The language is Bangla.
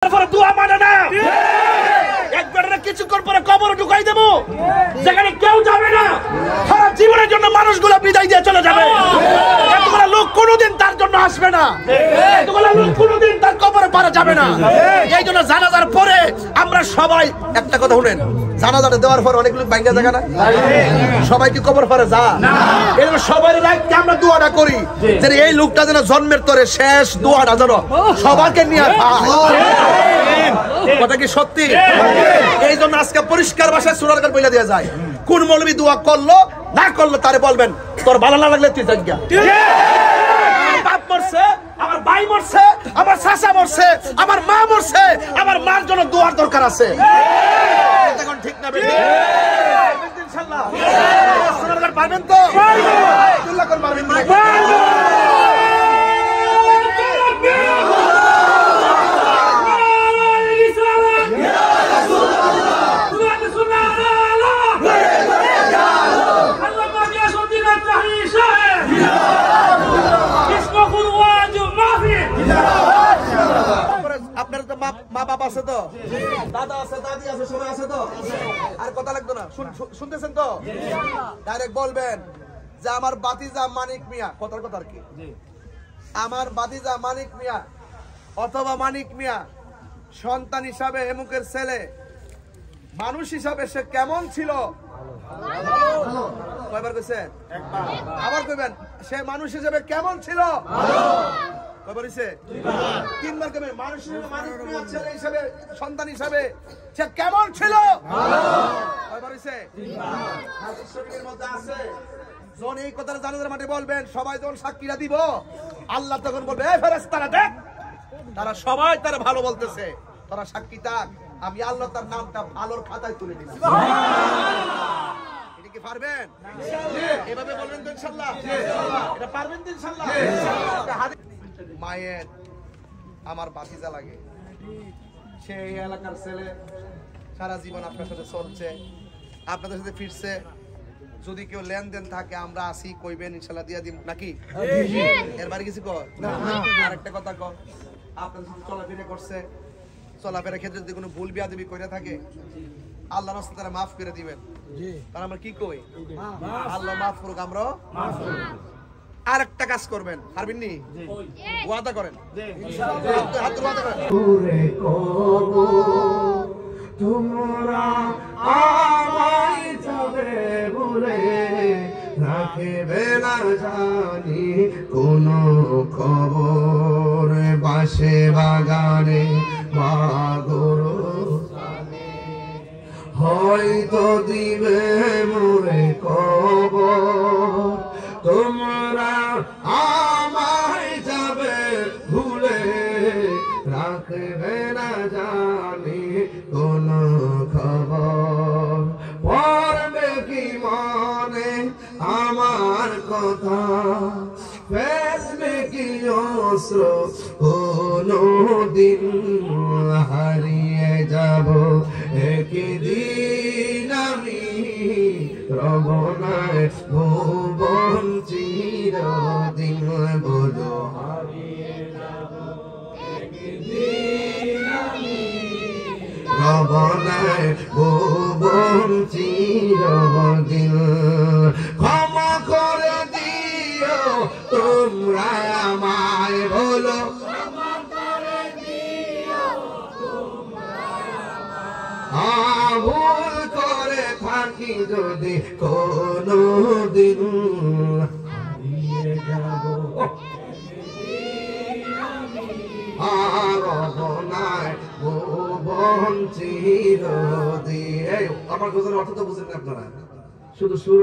দোয়া মানে না, একবার কিছুক্ষণ পরে কবরে ঢুকাই দেবো, যেখানে কেউ যাবে না, সারা জীবনের জন্য মানুষগুলো বিদায় দিয়ে চলে যাবে। এতগুলো লোক কোনোদিন তার জন্য আসবে না, এতগুলো লোক কোনোদিন তার কবরে পারা যাবে না। এই জন্য জানাজার পরে আমরা সবাই একটা কথা শুনেন, জানাজাটা দেওয়ার পর অনেক লোক বাইঙ্গা জায়গা না, সবাই কি কবর পরে যা না, এই জন্য সবাই রাখতে আমরা দোয়াটা করি যে এই লোকটা যেন জন্মের তরে শেষ দোয়াটা যেন সবাইকে নিয়ে কথা কি সত্যি? এই জন্য আজকে পরিষ্কার ভাষায় সুরারগার বইলা দেওয়া যায়, কোন মৌলবী দোয়া করলো না করলো তারে বলবেন তোর ভালো না লাগলে তুই জায়গা। বাপ মরছে, আমার ভাই মরছে, আমার চাচা মরছে, আমার মা মরছে, আমার মার জন্য দোয়ার দরকার আছে। এখন ঠিক না বেশি ইনশাআল্লাহ সুরারগার পারবেন তো? আব্দুল্লাহ কোন পারবেন না? আপনার তো মা বাবা আছে তো, দাদা আছে, দাদি আছে, সবাই আছে তো, আর কথা লাগতো না, শুনতেছেন তো? ডাইরেক্ট বলবেন যে আমার বাতিজা মানিক মিয়া, কথার কথা আর কি, আমার বাতিজা মানিক মিয়া অথবা মানিক মিয়া সন্তান হিসাবে এমুকের ছেলে, মানুষ হিসাবে সে কেমন ছিল? কয়বার কইছেন? আবার কইবেন সে মানুষ হিসাবে কেমন ছিল? কয়বার হইছে? তিনবার কইবেন মানুষ হিসাবে, মানিক মিয়া ছেলে হিসাবে, সন্তান হিসাবে সে কেমন ছিল? কয়বার হইছে? হাদিস শরীফের মধ্যে আছে, যখন এই কথাটা জানাজার মাঠে বলবেন, সবাই যখন সাক্ষীরা দিব, আল্লাহ তখন বলবে এই ফেরেশতারা দেখ, তারা সবাই তারা ভালো বলতেছে, তারা সাক্ষী থাক, আমি আল্লাহ তার নামটা ভালোর খাতায় তুলে দিলাম। এটা কি পারবেন? এভাবে বলবেন তো ইনশাআল্লাহ? এটা পারবেন তো ইনশাআল্লাহ? মায়ের আমার বাতিজা লাগে, সেই এলাকার ছেলে, সারা জীবন আপনার সাথে চলছে, আপনাদের সাথে ফিরছে, যদি কেউ লেনদেন থাকে আমরা আসি, কইবেন ইনশাআল্লাহ দিয়া দিন নাকি? এর বাইরে কিছু কর? আর একটা কথা কর, আপনাদের সাথে চলাফেরা করছে, চলাফেরার ক্ষেত্রে যদি কোনো ভুল বিয়াদবি করে থাকে আল্লাহর রাস্তায় তারা মাফ করে দিবেন। তাহলে আমরা কি কই? আল্লাহ মাফ করুক, আমরা আর একটা কাজ করবেন, পারবেন নি? ওয়াদা করেন, হাত ওয়াদা করেন, তোমরা আমায় যাবে বলে রাখবে না জানি কোনো খবর, বাসে বাগানে মাগরো হয়তো দিবে মোরে খবর, তোমরা আমায় যাবে ভুলে রাখবে না জানি কোন খবর, পড়বে কি মনে আমার কথা, ফেলবে কি অস্ত্র কোনো দিন, হারিয়ে যাব একদিন আমি, রবনায় ভুবন চিরদিন, বলো হারিয়ে যাব একদিন আমি, রবনায় ভুবন চিরদিন, ক্ষমা করে দিও তোমরা আমায়, বলো ভুল করে থাকি যদি কোনো দিন, হারিয়ে যাব রবনায় ভুবন চিরদিন। আমার কথার অর্থ তো বুঝেন আপনারা, শুধু সুর